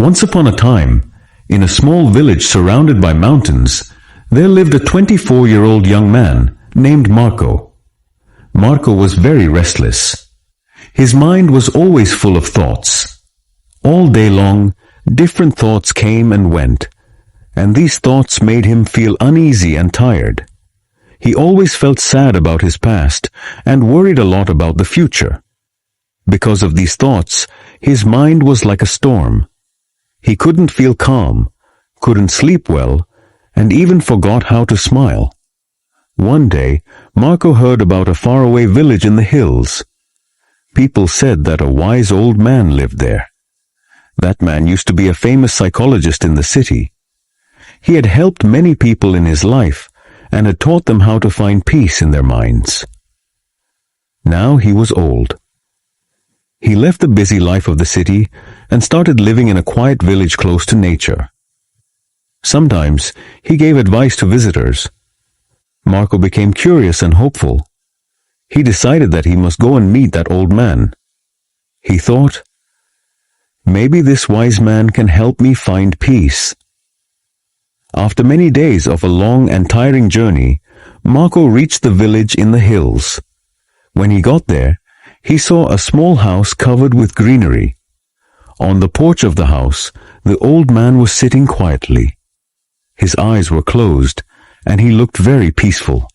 Once upon a time, in a small village surrounded by mountains, there lived a 24-year-old young man named Marco. Marco was very restless. His mind was always full of thoughts. All day long, different thoughts came and went, and these thoughts made him feel uneasy and tired. He always felt sad about his past and worried a lot about the future. Because of these thoughts, his mind was like a storm. He couldn't feel calm, couldn't sleep well, and even forgot how to smile. One day, Marco heard about a faraway village in the hills. People said that a wise old man lived there. That man used to be a famous psychologist in the city. He had helped many people in his life and had taught them how to find peace in their minds. Now he was old. He left the busy life of the city and started living in a quiet village close to nature. Sometimes he gave advice to visitors. Marco became curious and hopeful. He decided that he must go and meet that old man. He thought, maybe this wise man can help me find peace. After many days of a long and tiring journey, Marco reached the village in the hills. When he got there, he saw a small house covered with greenery. On the porch of the house, the old man was sitting quietly. His eyes were closed, and he looked very peaceful.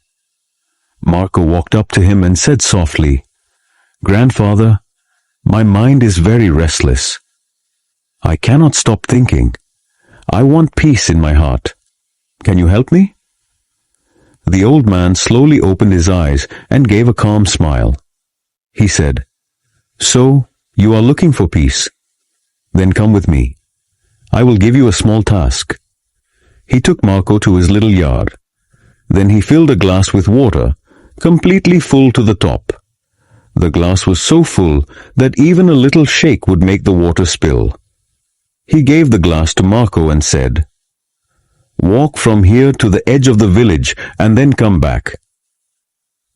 Marco walked up to him and said softly, "Grandfather, my mind is very restless. I cannot stop thinking. I want peace in my heart. Can you help me?" The old man slowly opened his eyes and gave a calm smile. He said, "So, you are looking for peace? Then come with me. I will give you a small task." He took Marco to his little yard. Then he filled a glass with water, completely full to the top. The glass was so full that even a little shake would make the water spill. He gave the glass to Marco and said, "Walk from here to the edge of the village and then come back.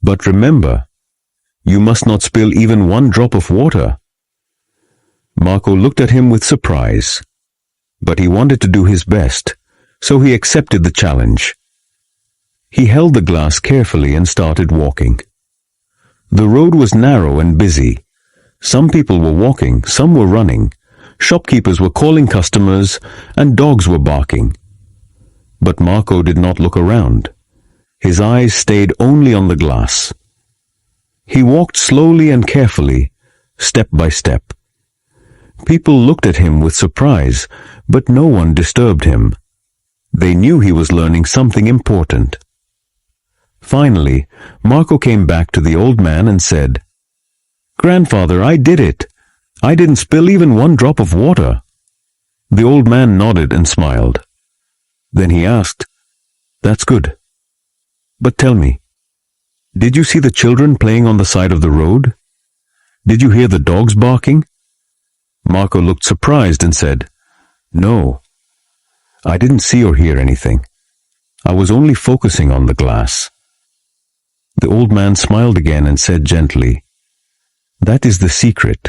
But remember, you must not spill even one drop of water." Marco looked at him with surprise, but he wanted to do his best, so he accepted the challenge. He held the glass carefully and started walking. The road was narrow and busy. Some people were walking, some were running. Shopkeepers were calling customers, and dogs were barking. But Marco did not look around. His eyes stayed only on the glass. He walked slowly and carefully, step by step. People looked at him with surprise, but no one disturbed him. They knew he was learning something important. Finally, Marco came back to the old man and said, "Grandfather, I did it. I didn't spill even one drop of water." The old man nodded and smiled. Then he asked, "That's good. But tell me, did you see the children playing on the side of the road? Did you hear the dogs barking?" Marco looked surprised and said, "No, I didn't see or hear anything. I was only focusing on the glass." The old man smiled again and said gently, "That is the secret,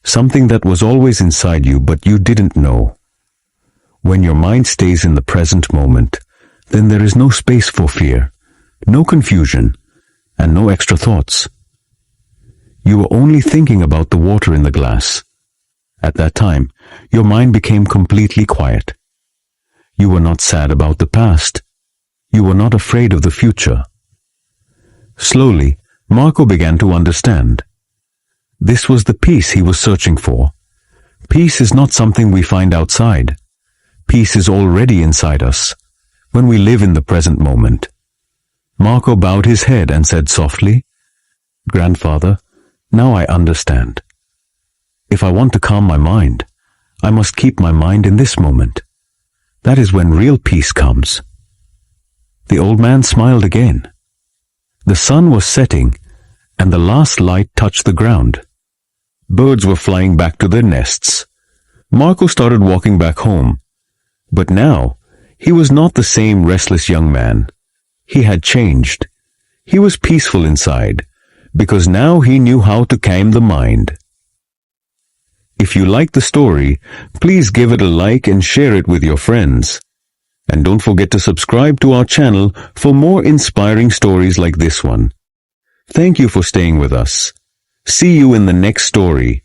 something that was always inside you but you didn't know. When your mind stays in the present moment, then there is no space for fear, no confusion, and no extra thoughts. You were only thinking about the water in the glass. At that time, your mind became completely quiet. You were not sad about the past. You were not afraid of the future." Slowly, Marco began to understand. This was the peace he was searching for. Peace is not something we find outside. Peace is already inside us, when we live in the present moment. Marco bowed his head and said softly, "Grandfather, now I understand. If I want to calm my mind, I must keep my mind in this moment. That is when real peace comes." The old man smiled again. The sun was setting, and the last light touched the ground. Birds were flying back to their nests. Marco started walking back home. But now, he was not the same restless young man. He had changed. He was peaceful inside, because now he knew how to calm the mind. If you like the story, please give it a like and share it with your friends. And don't forget to subscribe to our channel for more inspiring stories like this one. Thank you for staying with us. See you in the next story,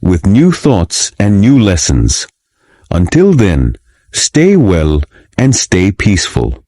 with new thoughts and new lessons. Until then, stay well and stay peaceful.